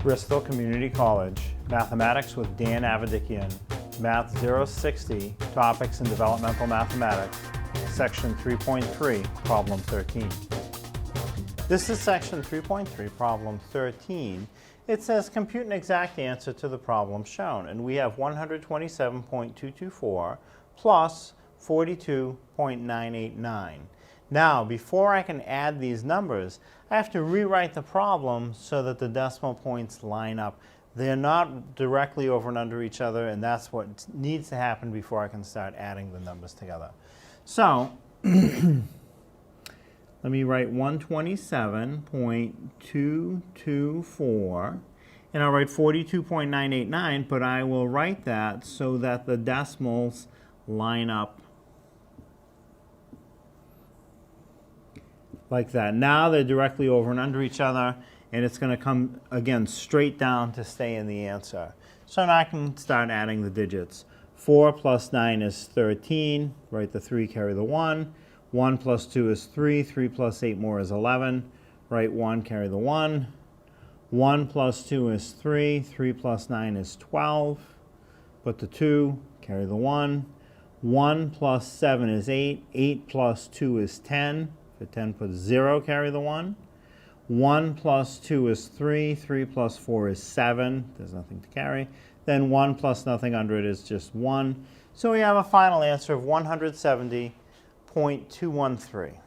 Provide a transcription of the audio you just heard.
Bristol Community College, Mathematics with Dan Avedikian, Math 060, Topics in Developmental Mathematics, Section 3.3, Problem 13. This is Section 3.3, Problem 13. It says compute an exact answer to the problem shown, and we have 127.224 plus 42.989. Now, before I can add these numbers, I have to rewrite the problem so that the decimal points line up. They're not directly over and under each other, and that's what needs to happen before I can start adding the numbers together. So, let me write 127.224, and I'll write 42.989, but I will write that so that the decimals line up like that. Now they're directly over and under each other, and it's going to come, again, straight down to stay in the answer. So now I can start adding the digits. 4 plus 9 is 13. Write the 3, carry the 1. 1 plus 2 is 3. 3 plus 8 more is 11. Write 1, carry the 1. 1 plus 2 is 3. 3 plus 9 is 12. Put the 2, carry the 1. 1 plus 7 is 8. 8 plus 2 is 10. For 10, put 0, carry the 1. 1 plus 2 is 3. 3 plus 4 is 7. There's nothing to carry. Then 1 plus nothing under it is just 1. So we have a final answer of 170.213.